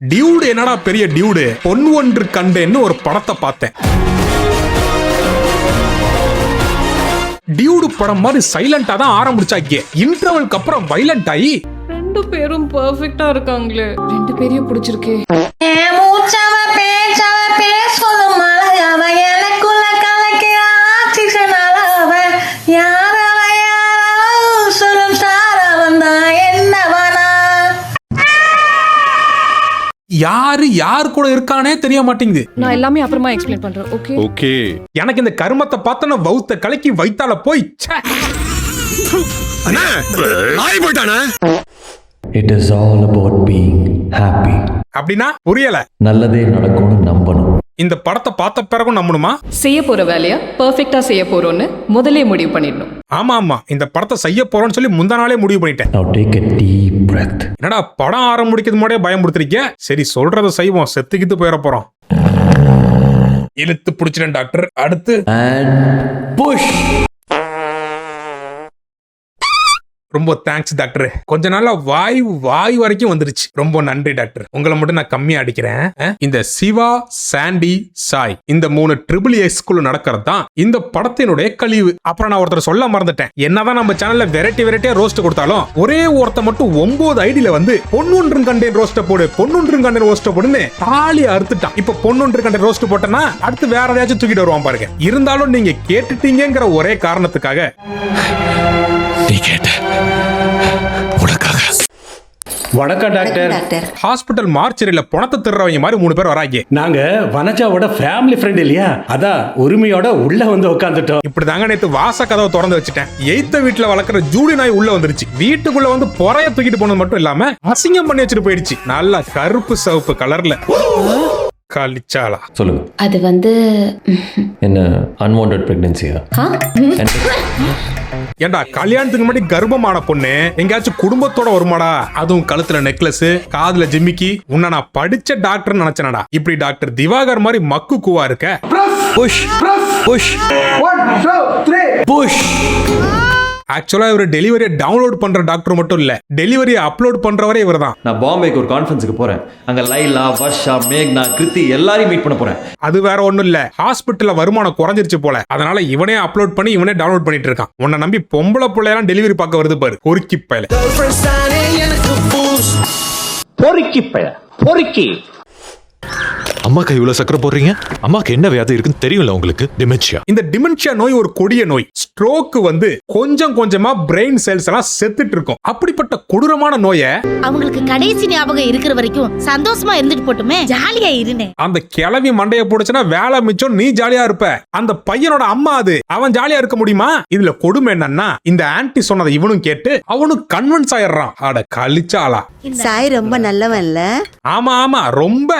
Dude என்னடா பெரிய dude, பொன் ஒன்று கண்டேன்னு ஒரு படத்தை பார்த்தேன். டியூடு படம் மாதிரி சைலண்டா தான் ஆரம்பிச்சாக்கே, இன்டர்வலுக்கு அப்புறம் வைலண்ட் ஆகி ரெண்டு பேரும் பெர்ஃபெக்ட்டா இருக்காங்களே, ரெண்டு பேரையும் பிடிச்சிருக்கே. யாரு யார் கூட இருக்கானே தெரிய மாட்டேங்குது. நான் எல்லாமே அப்புறமா எக்ஸ்பிளைன் பண்றேன். Okay okay. எனக்கு இந்த கருமத்தை பார்த்தன வவுத்த கலக்கி வைத்தால போய் அண்ணா நாய் போய்ட்டானே. It is all about being happy. அப்படின்னா புரியல. நல்லதே நடக்கும்னு நம்பணும். இந்த படத்தை பார்த்த பிறகும் நம்பணுமா? செய்ய போற வேலையா பெர்ஃபெக்ட்டா செய்ய போறோம்னு முதல்ல முடிவு பண்ணிடணும். ஆமா, இந்த படத்தை செய்ய போறோம்னு சொல்லி முந்தா நாளே முடிவு பண்ணிட்டேன். Now take a deep breath. என்னடா படம் ஆரம்பிக்கிறது முன்னாடியே பயமுறுத்திருக்க? சரி சொல்றத செய்வோம், செத்துக்கிட்டு போயிட போறோம். இழுத்து பிடிச்சிட்டேன் டாக்டர். அடுத்து And push. ரொம்ப தேங்க்ஸ் டாக்டர். கொஞ்ச நாளா வாய் வரைக்கும் வந்துருச்சு. ரொம்ப நன்றி டாக்டர். உங்களை மட்டும் நான் கம்மியா அடிக்கிறேன். இந்த சிவா, சாண்டி, சாய் இந்த 3 XXX குள்ள நடக்கிறது தான் இந்த படத்தினுடைய கழிவு. அப்புறம் நான் ஒருத்தர் சொல்ல மறந்துட்டேன். என்னதான் நம்ம சேனல்ல வெரைட்டியா ரோஸ்ட் கொடுத்தாலும் ஒரே ஒருத்த மட்டும் 9 ஐடியில வந்து பொன்னொன்று கண்டேன் ரோஸ்ட போடு, பொன்னொன்று கண்டேன் ரோஸ்ட போடுன்னு தாலி அறுத்துட்டான். இப்ப பொன்னொன்று கண்டேன் ரோஸ்ட் போட்டனா அடுத்து வேற ஏதாச்சும் தூக்கிட்டு வருவான் பாருங்க. இருந்தாலும் நீங்க கேட்டுட்டீங்கிற ஒரே காரணத்துக்காக நீ கேட்ட உனக்காக. வணக்கம் டாக்டர். ஹாஸ்பிட்டல் மார்ச்சரியில பணத்தை திருறவங்க மாதிரி 3 பேர் வராங்க. நாங்க வனஜாவோட ஃபேமிலி ஃப்ரெண்ட் இல்லையா, அதான் உரிமையோட உள்ள வந்து உட்காந்துட்டோம். இப்படிதாங்க நேத்து வாச கதவை திறந்து வச்சுட்டேன். எய்த்த வீட்டுல வளர்க்குற ஜூடி நாய் உள்ள வந்துருச்சு. வீட்டுக்குள்ள வந்து பொறைய தூக்கிட்டு போனது மட்டும் இல்லாம அசிங்கம் பண்ணி வச்சுட்டு போயிடுச்சு. நல்லா கருப்பு சிவப்பு கலர்ல கலிச்சாலா. சொல்லுங்க. அது வந்து என்ன unwanted pregnancy-யா? ஏண்டா கல்யாணத்துக்கு முன்னாடி கர்ப்பமான பொண்ணு எங்கேயாச்சும் குடும்பத்தோட வருமாடா? அதுவும் கழுத்துல நெக்லஸ், காதுல ஜிம்மிக்கி. உன்ன நான் படிச்ச டாக்டர் நினைச்சனடா. இப்படி டாக்டர் திவாகர் மாதிரி மக்கு கூவா இருக்க. Push. Push. 1 2 3 push. ஆக்சுவலா இவர் டெலிவரியை டவுன்லோட் பண்ற டாக்டர் மட்டும் இல்ல, டெலிவரியை அப்லோட் பண்றவரே இவர் தான். நான் பாம்பேக்கு ஒரு கான்ஃபரன்ஸுக்கு போறேன். அங்க லைலா, வர்ஷா, மேக்னா, கிருத்தி எல்லாரையும் மீட் பண்ண போறேன். அது வேற ஒண்ணும் இல்ல, ஹாஸ்பிட்டல்ல வருமானம் குறைஞ்சிருச்சு போல. அதனால இவனே அப்லோட் பண்ணி இவனே டவுன்லோட் பண்ணிட்டு இருக்கான். உன்னை நம்பி பொம்பளை பிள்ளையெல்லாம் டெலிவரி பார்க்க வருது பாரு. பொறுக்கி பயல. பொறுக்கி அம்மாக்கு இவ்வளவு சக்கரை போடுறீங்க? அம்மாக்கு என்ன வியாதி இருக்குன்னு தெரியும்ல உங்களுக்கு? டிமென்ஷியா. இந்த டிமென்ஷியா நோய் ஒரு கொடிய நோய். ஸ்ட்ரோக் வந்து கொஞ்சம் கொஞ்சமா பிரெயின் செல்ஸ் எல்லாம் செத்துட்டு இருக்கும். அப்படிப்பட்ட கொடூரமான நோயை அவங்களுக்கு கடைசி ஞாபகம் இருக்கிற வரைக்கும் சந்தோஷமா இருந்துட்டு போட்டுமே, ஜாலியா இருந்தேன். அந்த கிளவி மண்டைய போடுச்சுன்னா வேலை மிச்சம், நீ ஜாலியா இருப்ப. அந்த பையனோட அம்மா அது, அவன் ஜாலியா இருக்க முடியுமா? இதுல கொடுமை என்னன்னா இந்த ஆன்ட்டி சொன்னதை இவனும் கேட்டு அவனும் கன்வின்ஸ் ஆயிடுறான். அட கலிச்சாலா. சாய் ரொம்ப நல்லவன் இல்ல? ஆமா ரொம்ப.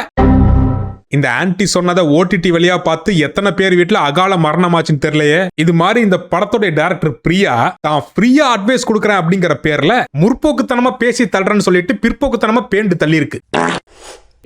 இந்த ஆன்ட்டி சொன்னதை ஓடிடி வழியா பார்த்து எத்தனை பேர் வீட்டுல அகால மரணமாச்சுன்னு தெரியலையே. இது மாதிரி இந்த படத்தோட டைரக்டர் பிரியா தான் ஃப்ரீயா அட்வைஸ் கொடுக்கறேன் அப்படிங்கிற பேர்ல முற்போக்குத்தனமா பேசி தள்ளுறேன்னு சொல்லிட்டு பிற்போக்குத்தனமா பேண்டு தள்ளி இருக்கு.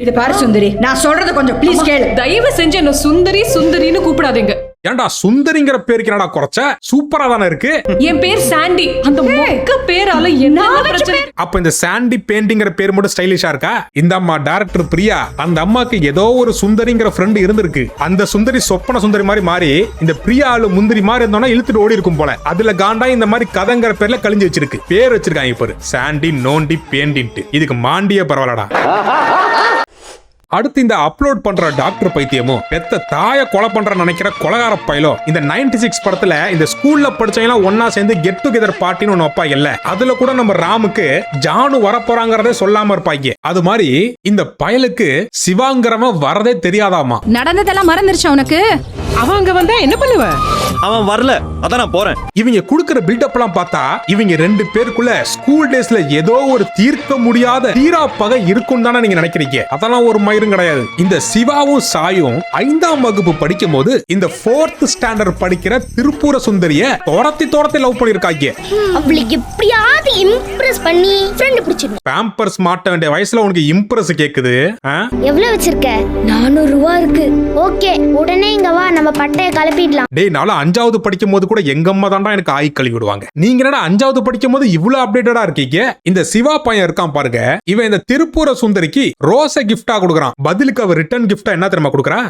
இது பாரு சுந்தரி, நான் சொல்றது கொஞ்சம் ப்ளீஸ் கேளு. தயவு செஞ்சு என்ன சுந்தரின்னு கூப்பிடாதீங்க. ஏன்டா சுந்தரிங்கிற பேருக்கு என்னடா குறைச்ச? சூப்பரா தானே இருக்கு. என் பேர் சாண்டி. அந்த மொக்க பேரால என்ன பிரச்சனை? அப்ப இந்த சாண்டி பெயிண்டிங்கிற பேர் மட்டும் ஸ்டைலிஷா இருக்கா? இந்த அம்மா டைரக்டர் பிரியா அந்த அம்மாக்கு ஏதோ ஒரு சுந்தரிங்கிற ஃப்ரெண்ட் இருந்திருக்கு. அந்த சுந்தரி சொப்பன சுந்தரி மாதிரி மாறி இந்த பிரியா ஆளு முந்திரி மாதிரி இருந்தோம்னா இழுத்துட்டு ஓடி இருக்கும் போல. அதுல காண்டா இந்த மாதிரி கதைங்கிற பேர்ல கழிஞ்சு வச்சிருக்கு. பேர் வச்சிருக்காங்க இப்ப சாண்டி நோண்டி பேண்டின்ட்டு. இதுக்கு மாண்டிய பரவாயில்லடா. அடுத்து இந்த அப்லோட் பண்ற டாக்டர் பைத்தியமும் பெத்த தாய கொலை பண்ற நினைக்கிற கொலகார பையலோ இந்த 96 படத்துல இந்த ஸ்கூல்ல படிச்சவங்க ஒன்னா சேர்ந்து கெட் டுகெதர் பார்ட்டின்னு ஒன்னு வைப்பாங்க இல்ல, அதுல கூட நம்ம ராமுக்கு ஜானு வரப்போறாங்கிறதே சொல்லாம இருப்பாங்க. அது மாதிரி இந்த பயலுக்கு சிவாங்கிறவன் வரதே தெரியாதாமா. நடந்ததெல்லாம் மறந்துருச்சு அவனுக்கு. அவன் அங்க வந்தா என்ன பண்ணுவ? அவன் வரல, அதான் நான் போறேன். இவங்க குடுக்கிற பில்டப் எல்லாம் பார்த்தா இவங்க 2 பேருக்குள்ள ஸ்கூல் டேஸ்ல ஏதோ ஒரு தீர்க்க முடியாத தீரா பகை இருக்கும் தானே நீங்க நினைக்கிறீங்க. அதெல்லாம் ஒரு மயிரும் கிடையாது. இந்த சிவாவும் சாயும் 5ஆம் வகுப்பு படிக்கும் போது இந்த 4th ஸ்டாண்டர்ட் படிக்கிற திருப்பூர சுந்தரிய துரத்தி லவ் பண்ணிருக்காங்க. அவளுக்கு எப்படியாவது இம்ப்ரெஸ் பண்ணி ஃப்ரெண்ட் பிடிச்சிடணும். பேம்பர்ஸ் மாட்ட வேண்டிய வயசுல உனக்கு இம்ப்ரெஸ் கேக்குது? எவ்வளவு வச்சிருக்க? 400 ரூபாய் இருக்கு. ஓகே, உடனே இங்க வா, நம்ம பட்டைய கலப்பிடலாம். டேய் நாளா 5வது படிக்கும் போது கூட எங்க அம்மா தாண்டா எனக்கு ஆய் கழுவி விடுவாங்க. நீங்க என்னடா 5வது படிக்கும் போது இவ்வளவு அப்டேட்டடா இருக்கீங்க? இந்த சிவா பையன் இருக்கான் பாருங்க, இவன் இந்த திருப்பூர சுந்தரிக்கு ரோஸை கிஃப்டா கொடுக்குறான். பதிலுக்கு அவர் ரிட்டர்ன் கிஃப்டா என்ன தெரியுமா கொடுக்குறான்?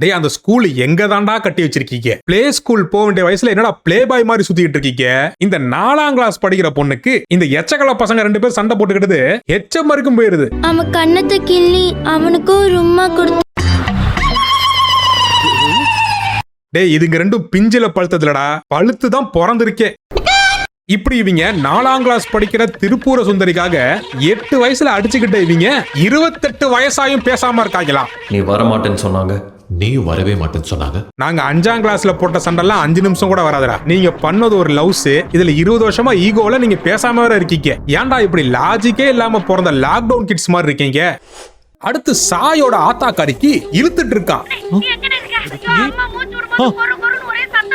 டேய் அந்த ஸ்கூல் எங்க தாண்டா கட்டி வச்சிருக்கீங்க? பிளே ஸ்கூல் போக வேண்டிய வயசுல என்னடா பிளே பாய் மாதிரி சுத்திட்டு இருக்கீங்க? இந்த 4ஆம் கிளாஸ் படிக்கிற பொண்ணுக்கு இந்த எச்சக்கல பசங்க 2 பேர் சண்டை போட்டுக்கிட்டு எச்சம் வரைக்கும் போயிருது. அவன் கண்ணத்தை கிள்ளி அவனுக்கு ஒரு உம்மா கொடுத்து. டேய் இதுங்க ரெண்டும் பிஞ்சில பழுத்ததுலடா, பழுத்து தான் பிறந்திருக்கே. இப்படி இவங்க 4ஆம் கிளாஸ் படிக்கிற திருப்பூர சுந்தரிக்காக 8 வயசுல அடிச்சுக்கிட்ட இவங்க 28 வயசாயும் பேசாம இருக்காங்களா? நீ வர மாட்டேன்னு சொன்னாங்க, நீ வரவே மாட்டேன்னு சொன்னாங்க. நாங்க 5ஆம் கிளாஸ்ல போட்ட சண்டெல்லாம் 5 நிமிஷம் கூட வராதுடா. நீங்க பண்ணது ஒரு லவ்ஸ், இதுல 20 வருஷமா ஈகோல நீங்க பேசாம வேற இருக்கீங்க. ஏன்டா இப்படி லாஜிக்கே இல்லாம பிறந்த லாக்டவுன் கிட்ஸ் மாதிரி இருக்கீங்க? அடுத்து சாயோட ஆத்தாக்காரிக்கு இழுத்துட்டு இருக்கான்.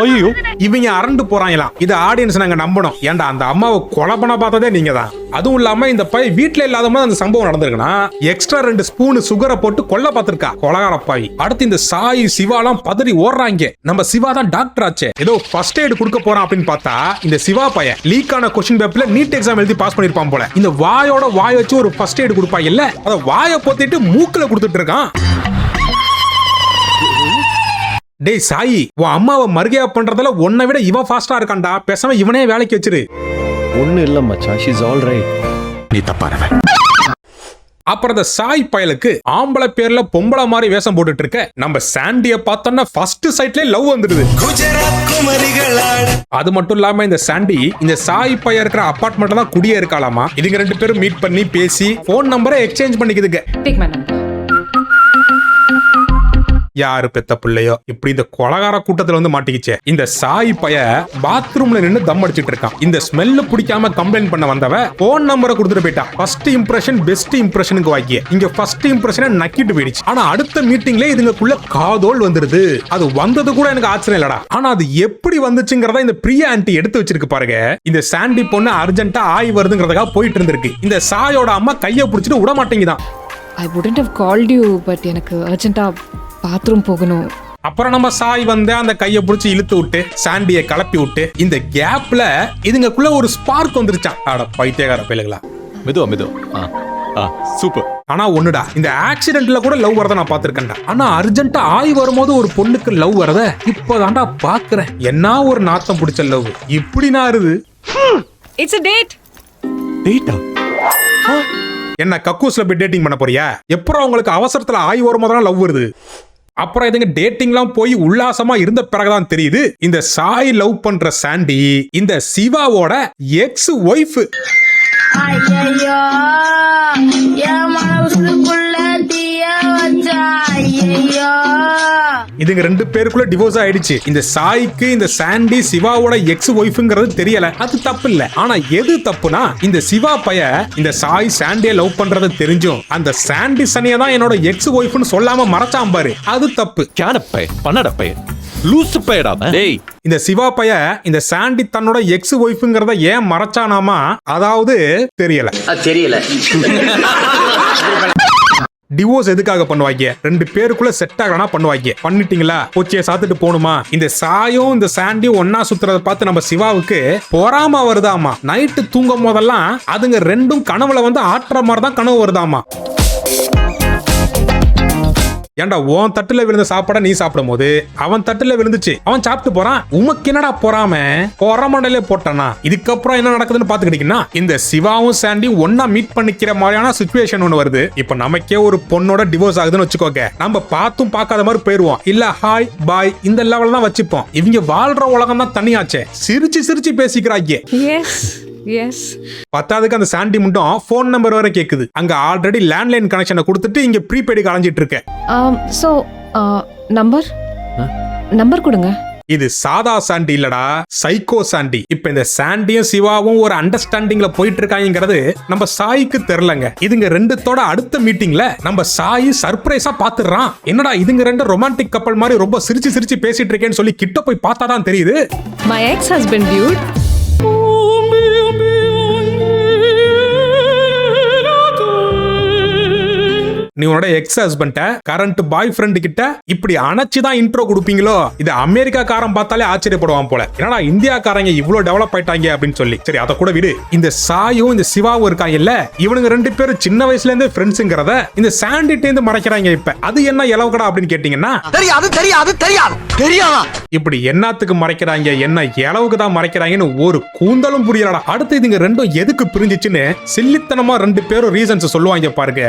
ஐயோ, இவங்க அரண்டு போறாங்களாம். இது ஆடியன்ஸ் நாங்க நம்பணும். ஏன்டா அந்த அம்மாவை கொலை பண்ண பார்த்ததே நீங்க தான். அதுவும் இல்லாம இந்த பையன் வீட்டுல இல்லாத போது அந்த சம்பவம் நடந்திருக்குன்னா எக்ஸ்ட்ரா 2 ஸ்பூன் சுகரை போட்டு கொல்ல பார்த்திருக்கா கொலகார பாவி. அடுத்து இந்த சாய் சிவாலாம் பதறி ஓடுறாங்க. நம்ம சிவா தான் டாக்டர் ஆச்சே, ஏதோ ஃபர்ஸ்ட் எய்ட் கொடுக்க போறான் அப்படின்னு பார்த்தா இந்த சிவா பையன் லீக் ஆன கொஸ்டின் பேப்பர்ல நீட் எக்ஸாம் எழுதி பாஸ் பண்ணிருப்பான் போல. இந்த வாயோட வாய் வச்சு ஒரு ஃபர்ஸ்ட் எய்ட் கொடுப்பாங்க இல்ல, அத வாயை பொத்திட்டு மூக்குல கொடுத்துட்டு இருக்கான். டேய் சாயி, உன் அம்மாவை மறுகையா பண்றதுல உன்னை விட இவன் ஃபாஸ்டா இருக்கான்டா. பேசாம இவனே வேலைக்கு வச்சிரு. ஒண்ணு இல்ல மச்சான், ஷீ இஸ் ஆல் ரைட். நீ தப்பானவன். அப்புறம் இந்த சாய் பயலுக்கு ஆம்பளை பேர்ல பொம்பளை மாதிரி வேஷம் போட்டுட்டு இருக்க நம்ம சாண்டிய பார்த்தோம்னா ஃபர்ஸ்ட் சைட்லயே லவ் வந்துடுது. அது மட்டும் இல்லாம இந்த சாண்டி இந்த சாய் பைய இருக்கிற அபார்ட்மெண்ட்ல தான் குடியே இருக்காளாமா. இதுங்க 2 பேரும் மீட் பண்ணி பேசி போன் நம்பரை எக்ஸ்சேஞ்ச் பண்ணிக்குதுங்க. Take my number. யாரு பெத்த பிள்ளையோ இப்படி இந்த கொலகார கூட்டத்துல வந்து மாட்டிக்கிச்சே. இந்த சாய் பைய பாத்ரூம்ல நின்னு தம் அடிச்சிட்டு இருக்கான். இந்த ஸ்மெல்ல பிடிக்காம கம்ப்ளைண்ட் பண்ண வந்தவ போன் நம்பரை கொடுத்துட்டு போயிட்டான். ஃபர்ஸ்ட் இம்ப்ரெஷன் பெஸ்ட் இம்ப்ரெஷனுக்கு வாக்கிய இங்க ஃபர்ஸ்ட் இம்ப்ரெஷனை நக்கிட்டு போயிடுச்சு. ஆனா அடுத்த மீட்டிங்ல இதுங்களுக்குள்ள காதோல் வந்துருது. அது வந்தது கூட எனக்கு ஆச்சரியம் இல்லடா. ஆனா அது எப்படி வந்துச்சுங்கிறத இந்த பிரியா ஆன்ட்டி எடுத்து வச்சிருக்கு பாருங்க. இந்த சாண்டி பொண்ணு அர்ஜென்ட்டா ஆய் வருதுங்கிறதுக்காக போயிட்டு இருந்திருக்கு. இந்த சாயோட அம்மா கையை பிடிச்சிட்டு விட மாட்டேங்குதான். I wouldn't have called you, but எனக்கு அர்ஜென்ட்டா பாத்ரூம் போகணும். அப்புறம் நம்ம சாய் வந்து அந்த கையை பிடிச்சி இழுத்து விட்டு சாண்டியை கலப்பி விட்டு இந்த கேப்ல இதுங்களுக்குள்ள ஒரு ஸ்பார்க் வந்துருச்சான். அட பைத்தியக்கார பிள்ளைகளா. மெதுவா. சூப்பர். ஆனா ஒண்ணுடா, இந்த ஆக்சிடென்ட்ல கூட லவ் வரத நான் பாத்திருக்கேன்டா. ஆனா அர்ஜென்ட்டா ஆய் வரும்போது ஒரு பொண்ணுக்கு லவ் வரத இப்பதான்டா பாக்குறேன். என்ன ஒரு நாத்தம் பிடிச்ச லவ் இப்படி நாருது. It's a date. டேட்டா. என்ன கக்கூஸ்ல போய் டேட்டிங் பண்ண போறியா? எப்பறம் உங்களுக்கு அவசரத்துல ஆய் வரும்போது லவ் வருது. அப்புறம் இதுங்க டேட்டிங்லாம் போய் உல்லாசமா இருந்த பிறகுதான் தெரியுது இந்த சாய் லவ் பண்ற சாண்டி இந்த சிவாவோட எக்ஸ் ஒய்ஃப். ஐயோ என் மனசுக்குள்ள தீய வச்சா. ஐயோ இதுங்க 2 பேருக்குள்ள டிவோர்ஸ் ஆயிடுச்சு. இந்த சாய்க்கு இந்த சாண்டி சிவாவோட எக்ஸ் ஒய்ஃப்ங்கிறது தெரியல. அது தப்பு இல்ல. ஆனா எது தப்புனா இந்த சிவா பைய இந்த சாய் சாண்டிய லவ் பண்றது தெரிஞ்சும் அந்த சாண்டி சனியை தான் என்னோட எக்ஸ் ஒய்ஃப்னு சொல்லாம மறைச்சான் பாரு, அது தப்பு. கேனப்பை பண்ணடப்பை லூசு பையடா. டேய் இந்த சிவா பைய இந்த சாண்டி தன்னோட எக்ஸ் ஒய்ஃப்ங்கிறத ஏன் மறைச்சானாமா, அதாவது தெரியல. டிவோர்ஸ் எதுக்காக பண்ணுவாங்க? 2 பேருக்குள்ள செட் ஆகலனா பண்ணுவாங்க. பண்ணிட்டீங்களா கொச்சியை சாத்துட்டு போணுமா? இந்த சாயும் இந்த சாண்டியும் ஒன்னா சுத்துறத பார்த்து நம்ம சிவாவுக்கு பொறாம வருதாமா. நைட்டு தூங்கும் போதெல்லாம் அதுங்க 2ம் கனவுல வந்து ஆட்டுற மாதிரி தான் கனவு வருதாமா. ஏன்டா உன் தட்டுல விழுந்த சாப்பாட நீ சாப்பிடும் போது அவன் தட்டுல விழுந்துச்சு, அவன் சாப்பிட்டு போறான். உமக்கு என்னடா பொறாம? பொறாமண்டலே போட்டானா? இதுக்கப்புறம் என்ன நடக்குதுன்னு பாத்துக்கிட்டீங்கன்னா இந்த சிவாவும் சாண்டி ஒன்னா மீட் பண்ணிக்கிற மாதிரியான சிச்சுவேஷன் ஒண்ணு வருது. இப்ப நமக்கே ஒரு பொண்ணோட டிவோர்ஸ் ஆகுதுன்னு வச்சுக்கோங்க, நம்ம பார்த்தும் பார்க்காத மாதிரி போயிருவோம். இல்ல ஹாய் பாய் இந்த லெவல் தான் வச்சுப்போம். இவங்க வாழ்ற உலகம் தான் தனியாச்சே. சிரிச்சு சிரிச்சு பேசிக்கிறாங்க. எஸ் பத்தாவதுக்கு அந்த சாண்டி மட்டும் போன் நம்பர் வரை கேக்குது. அங்க ஆல்ரெடி லேண்ட்லைன் கனெக்ஷனை கொடுத்துட்டு இங்க ப்ரீபெய்டுக்கு அலைஞ்சிட்டு இருக்க. ஸோ நம்பர் கொடுங்க. இது சாதா சாண்டி இல்லடா, சைக்கோ சாண்டி. இப்ப இந்த சாண்டியும் சிவாவும் ஒரு அண்டர்ஸ்டாண்டிங்ல போயிட்டு இருக்காங்கிறது நம்ம சாய்க்கு தெரியலங்க. இதுங்க 2தோட அடுத்த மீட்டிங்ல நம்ம சாய் சர்ப்ரைஸா பாத்துறான். என்னடா இதுங்க 2 ரொமான்டிக் கப்பல் மாதிரி ரொம்ப சிரிச்சு சிரிச்சு பேசிட்டு இருக்கேன்னு சொல்லி கிட்ட போய் பார்த்தாதான் தெரியுது மை எக்ஸ் ஹஸ்பண்ட் டியூட். நீ உன்னோட எக்ஸ் ஹஸ்பண்ட கரண்ட் பாய் ஃப்ரெண்ட் கிட்ட இப்படி அணைச்சுதான் இன்ட்ரோ கொடுப்பீங்களோ? இது அமெரிக்காக்காரன் பார்த்தாலே ஆச்சரியப்படுவான் போல. என்னடா இந்தியாக்காரங்க இவ்வளவு டெவலப் ஆயிட்டாங்க அப்படின்னு சொல்லி. சரி, அதை கூட விடு. இந்த சாயும் இந்த சிவாவும் இருக்காங்க இல்ல, இவனுங்க ரெண்டு பேரும் சின்ன வயசுல இருந்தே ஃப்ரெண்ட்ஸ்ங்கறத இந்த சாண்டிட்ட இருந்து மறைக்கிறாங்க. இப்ப அது என்ன இலவகடா அப்படின்னு கேட்டீங்கன்னா, இப்படி என்னத்துக்கு மறைக்கிறாங்க, என்ன இலவுக்கு தான் மறைக்கிறாங்கன்னு ஒரு கூந்தலும் புரியலடா. அடுத்து இதுங்க ரெண்டும் எதுக்கு பிரிஞ்சிச்சுன்னு சில்லித்தனமா ரெண்டு பேரும் ரீசன்ஸ் சொல்லுவாங்க பாருங்க.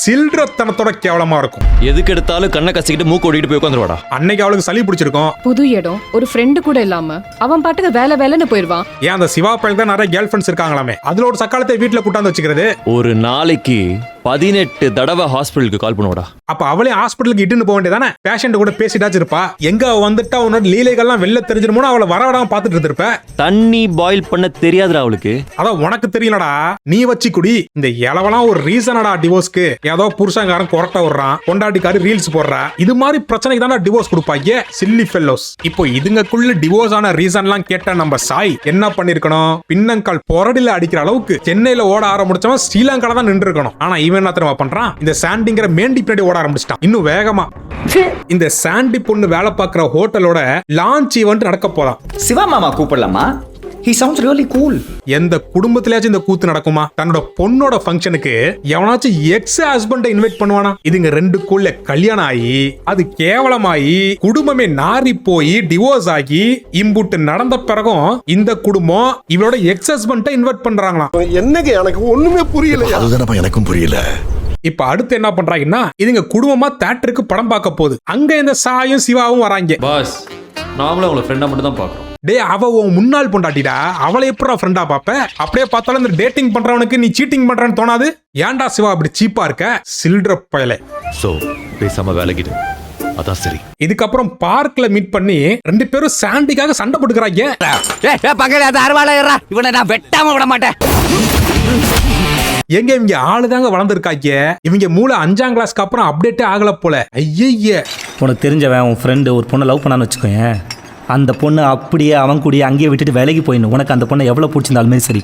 சில்றத்தனத்தோட கேவலமா இருக்கும். எதுக்கு எடுத்தாலும் கண்ணை கசிக்கிட்டு மூக்கு ஓடிட்டு போய் உட்காந்துருவாடா. அன்னைக்கு அவளுக்கு சளி பிடிச்சிருக்கும். புது இடம், ஒரு ஃப்ரெண்டு கூட இல்லாம அவன் பாட்டுக்கு வேலைன்னு போயிருவான். ஏன் அந்த சிவா பையன் தான் நிறைய கேர்ள் ஃப்ரெண்ட்ஸ் இருக்காங்களாமே, அதுல ஒரு சக்காலத்தை வீட்டுல கூட்டாந்து வச்சுக்கிறது. ஒரு நாளைக்கு 18 தடவை ஹாஸ்பிட்டலுக்கு கால் பண்ணுவாடா. அப்ப அவளே ஹாஸ்பிட்டலுக்கு இட்டுன்னு போக வேண்டியதானே? பேஷண்ட் கூட பேசிட்டாச்சு இருப்பா. எங்க வந்துட்டா உன்னோட லீலைகள்லாம் வெளில தெரிஞ்சிருமோ அவளை வரவிடாம பாத்துட்டு இருந்திருப்ப. தண்ணி பாயில் பண்ண தெரியாதுடா அவளுக்கு. அதான் உனக்கு தெரியலடா, நீ வச்சு குடி. இந்த இளவெல்லாம் ஒரு ரீசனடா டிவோர்ஸ்க்கு. ஏதோ புருஷங்காரன் கொரட்டை விடுறான், பொண்டாட்டிக்காரு ரீல்ஸ் போடுறா, இது மாதிரி பிரச்சனைக்கு தானே டிவோர்ஸ் கொடுப்பாங்க சில்லி ஃபெல்லோஸ். இப்போ இதுங்கக்குள்ள டிவோர்ஸ் ஆன ரீசன்லாம் கேட்ட நம்ம சாய் என்ன பண்ணிருக்கணும்? பின்னங்கால் பொரடில அடிக்கிற அளவுக்கு சென்னையில ஓட ஆரம்பிச்சவன் ஸ்ரீலங்கால தான் நின்று இருக்கணும். ஆனா இவன் என்ன தெரியுமா பண்றான்? இந்த சாண்டிங்கிற மேண்டி பின்னாடி ஓட ஆரம்பிச்சிட்டான் இன்னும் வேகமா. இந்த சாண்டி பொண்ணு வேலை பார்க்கிற ஹோட்டலோட லான்ச் ஈவென்ட் நடக்க போறான். சிவா மாமா கூப்பிடலாமா? He sounds really cool. எந்த குடும்பத்திலயாச்சும் இந்த கூத்து நடக்குமா? தன்னோட பொண்ணோட ஃபங்க்ஷனுக்கு எவனாச்சும் எக்ஸ் ஹஸ்பண்ட இன்வைட் பண்ணுவானா? இதுங்க ரெண்டுக்குள்ள கல்யாணம் ஆகி அது கேவலமாயி குடும்பமே நாரி போய் டிவோர்ஸ் ஆகி இம்புட்டு நடந்த பிறகும் இந்த குடும்பம் இவளோட எக்ஸ் ஹஸ்பண்ட இன்வைட் பண்றாங்களாம். என்னங்க எனக்கு ஒண்ணுமே புரியல. அதுதானப்பா எனக்கும் புரியல. இப்ப அடுத்து என்ன பண்றாங்கன்னா, இதுங்க குடும்பமா தியேட்டருக்கு படம் பார்க்க போகுது. அங்க இந்த சாயும் சிவாவும் வராங்க. பாஸ், நாமளும் அவங்கள ஃப்ரெண்டா மட்டும் தான் பாக்குறோம். டே, அவ உன் முன்னாள் பொண்டாட்டிடா, அவளை எப்படா ஃப்ரெண்டா பாப்ப? அப்படியே பார்த்தாலும் இந்த டேட்டிங் பண்றவனுக்கு நீ சீட்டிங் பண்றன்னு தோணாது? ஏன்டா சிவா அப்படி சீப்பா இருக்க சில்ற பயலே? சோ பேசாம வேலைக்கிடு, அதான் சரி. இதுக்கப்புறம் பார்க்ல மீட் பண்ணி ரெண்டு பேரும் சாண்டிக்காக சண்டை போட்டுக்கிறாங்க. இவனை நான் வெட்டாம விட மாட்டேன். எங்க இவங்க ஆளுதாங்க வளர்ந்துருக்காங்க. இவங்க மூளை 5ஆம் கிளாஸ்க்கு அப்புறம் அப்டேட்டே ஆகல போல. ஐயே, உனக்கு தெரிஞ்சவன் உன் ஃப்ரெண்டு ஒரு பொண்ணை லவ் பண்ணான்னு வச்சுக்கோயேன், அந்த பொண்ணு அப்படியே அவன் கூடிய அங்கேயே விட்டுட்டு வேலைக்கு போயிடணும். உனக்கு அந்த பொண்ணை எவ்வளோ பிடிச்சிருந்தாலுமே சரி.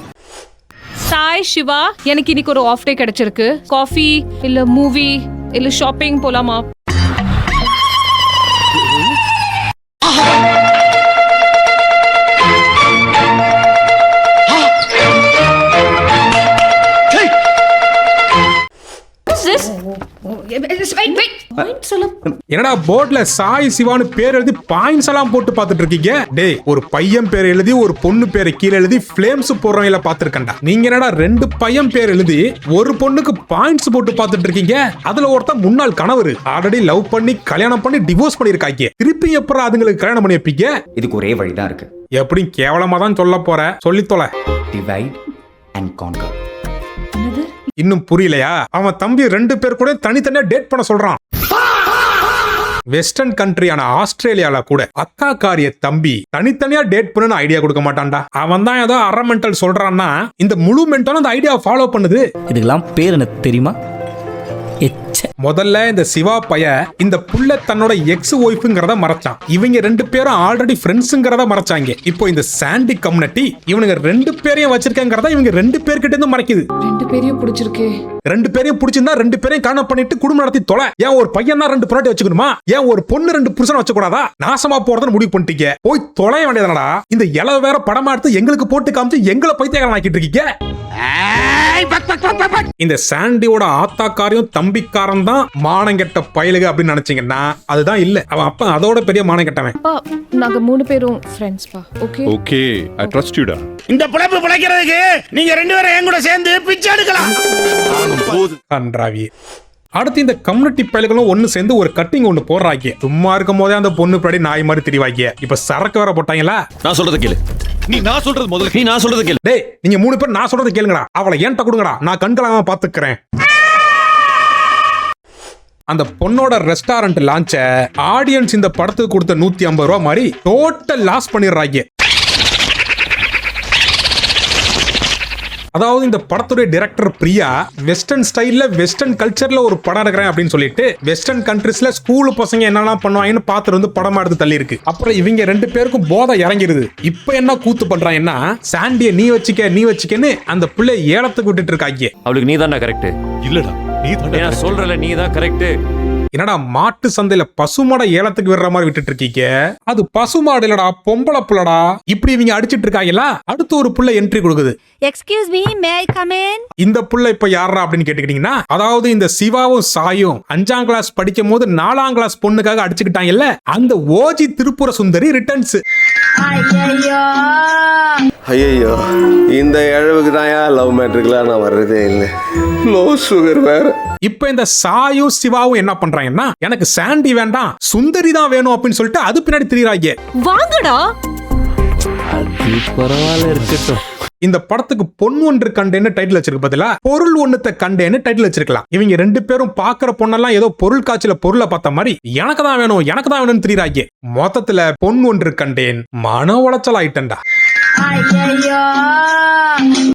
சாய், சிவா, எனக்கு இன்னைக்கு ஒரு ஆஃப் டே கிடைச்சிருக்கு. காஃபி இல்ல மூவி இல்ல ஷாப்பிங் போலாமா? என்னடா போர்ட்ல சாய் சிவான்னு பேர் எழுதி பாயிண்ட்ஸ் எல்லாம் போட்டு பாத்துட்டு இருக்கீங்க? டேய், ஒரு பையன் பேர் எழுதி ஒரு பொண்ணு பேரை கீழே எழுதி ஃப்ளேம்ஸ் போடுறவங்கள பாத்துருக்கேன்டா. நீங்க என்னடா 2 பையன் பேர் எழுதி ஒரு பொண்ணுக்கு பாயிண்ட்ஸ் போட்டு பாத்துட்டு இருக்கீங்க? அதுல ஒருத்தன் முன்னாள் கணவர், ஆல்ரெடி லவ் பண்ணி கல்யாணம் பண்ணி டிவோர்ஸ் பண்ணிருக்காங்க. திருப்பி எப்பறம் அதுங்களுக்கு கல்யாணம் பண்ணி வைப்பீங்க? இதுக்கு ஒரே வழிதான் இருக்கு. எப்படி கேவலமா தான் சொல்ல போற, சொல்லி தொலை. Divide and conquer. இன்னும் புரியலையா? அவன் தம்பி 2 பேர் கூட தனித்தனியா டேட் பண்ண சொல்றான். வெஸ்டர்ன் கண்ட்ரியான ஆஸ்திரேலியால கூட அக்கா காரிய தம்பி தனித்தனியா டேட் பண்ணு ஐடியா கொடுக்க மாட்டான்டா. அவன் தான் ஏதோ அரை மென்டல் சொல்றான்னா இந்த முழு மென்டலும் அந்த ஐடியா ஃபாலோ பண்ணுது. இதுக்கெல்லாம் பேர் என்ன தெரியுமா? முதல்ல இந்த சிவா பைய இந்த புள்ள தன்னோட எக்ஸ் ஒய்ஃப்ங்கறத மறைச்சான். இவங்க 2 பேரும் ஆல்ரெடி ஃப்ரெண்ட்ஸ்ங்கறத மறைச்சாங்க. இப்போ இந்த சாண்டி கம்யூனிட்டி இவனுங்க 2 பேரையும் வச்சிருக்கங்கறத இவங்க 2 பேர்கிட்ட இருந்து மறைக்குது. 2 பேரையும் பிடிச்சிருக்கே. 2 பேரையும் பிடிச்சிருந்தா 2 பேரையும் காண பண்ணிட்டு குடும்பம் நடத்தி தொலை. ஏன் ஒரு பையன் தான் 2 பொண்டாட்டி வச்சுக்கணுமா? ஏன் ஒரு பொண்ணு 2 புருஷன் வச்சுக்கூடாதா? நாசமா போறதுன்னு முடிவு பண்ணிட்டீங்க. போய் தொலைய வேண்டியதானடா. இந்த இளவ வேற படமா எடுத்து எங்களுக்கு போட்டு காமிச்சு எங்களை பைத்தியக்காரன் ஆக்கிட்டு இருக்கீங்க. இந்த சாண்டியோட ஆத்தாக்காரையும் தம்பிக்காரன் தான் மானங்கெட்ட பயலுக அப்படின்னு நினைச்சீங்கன்னா அதுதான் இல்ல. அவன் அப்ப அதோட பெரிய மானங்கெட்டவன். அப்பா, நாங்க 3 பேரும் ஃப்ரெண்ட்ஸ் பா. Okay okay, I trust you டா. இந்த பிழைப்பு பிழைக்கிறதுக்கு நீங்க 2 பேரும் என் கூட சேர்ந்து பிச்சை எடுக்கலாம். கன்றாவி. அடுத்து இந்த கம்யூனிட்டி பயல்களும் ஒன்னு சேர்ந்து ஒரு கட்டிங் ஒன்னு போடுறாங்க. சும்மா இருக்கும் போதே அந்த பொண்ணு படி நாய் மாதிரி திரிவாங்க. இப்ப சரக்கு வேற போட்டாங்களா? நான் சொல்றத கேளு. நான் சொல்றது முதல்ல நீ நான் சொல்றத கேளு. டேய், நீங்க 3 பேர் நான் சொல்றத கேளுங்கடா. அவளை ஏன்ட்ட கொடுங்கடா, நான் கண்களாம பாத்துக்கிறேன். அந்த பொண்ணோட ரெஸ்டாரண்ட் லான்ச்ச ஆடியன்ஸ் இந்த படத்துக்கு கொடுத்த 150 ரூபா மாதிரி டோட்டல் லாஸ் பண்ணிடுறாங்க. அதாவது இந்த படத்துடைய டைரக்டர் பிரியா வெஸ்டர்ன் ஸ்டைல்ல வெஸ்டர்ன் கல்ச்சர்ல ஒரு படம் எடுக்கிறேன் அப்படின்னு சொல்லிட்டு வெஸ்டர்ன் கண்ட்ரீஸ்ல ஸ்கூல் பசங்க என்னெல்லாம் பண்ணுவாங்கன்னு பார்த்துட்டு வந்து படம் எடுத்து தள்ளி இருக்கு. அப்புறம் இவங்க 2 பேருக்கும் போதை இறங்கிருது. இப்ப என்ன கூத்து பண்றாங்கன்னா சாண்டிய நீ வச்சுக்கன்னு அந்த பிள்ளை ஏலத்துக்கு விட்டுட்டு இருக்காங்க. அவளுக்கு நீ தான் கரெக்ட். இல்லடா நீ நான் சொல்றல நீ தான் கரெக்ட். என்னடா மாட்டு சந்தையில பசுமாடை ஏலத்துக்கு விடுற மாதிரி விட்டுட்டு இருக்கீங்க. அது பசுமாடு இல்லடா, பொம்பளை புள்ளடா. இப்படி இவங்க அடிச்சிட்டு இருக்காங்களா, அடுத்து ஒரு புள்ள என்ட்ரி கொடுக்குது. Excuse me, May I come in? இந்த புள்ள இப்ப யாரா அப்படின்னு கேட்டுக்கிட்டீங்கன்னா, அதாவது இந்த சிவாவும் சாயும் 5ஆம் கிளாஸ் படிக்கும் போது 4ஆம் கிளாஸ் பொண்ணுக்காக அடிச்சுக்கிட்டாங்கல்ல, அந்த ஓஜி திருப்புர சுந்தரி ரிட்டர்ன்ஸ். ஐயோ இந்த இழவுக்கு தான் லவ் மேட்ருக்குலாம் நான் வர்றதே இல்லை. லோ சுகர் வேற. இப்ப இந்த சாயும் சிவாவும் என்ன பண்றாங்கன்னா, எனக்கு சாண்டி வேண்டாம் சுந்தரி தான் வேணும் அப்படின்னு சொல்லிட்டு அது பின்னாடி திரியறாங்க. வாங்கடா. பரவாயில்ல இருக்கட்டும். இந்த படத்துக்கு பொன் ஒன்று கண்டேன்னு டைட்டில் வச்சிருக்க பதிலா பொருள் ஒண்ணுத்த கண்டேன்னு டைட்டில் வச்சிருக்கலாம். இவங்க 2 பேரும் பாக்குற பொண்ணெல்லாம் ஏதோ பொருள் காட்சியில பொருளை பார்த்த மாதிரி எனக்கு தான் வேணும்னு திரியறாங்க. மொத்தத்துல பொன் ஒன்று கண்டேன் மன உளைச்சல் ஆயிட்டேன்டா.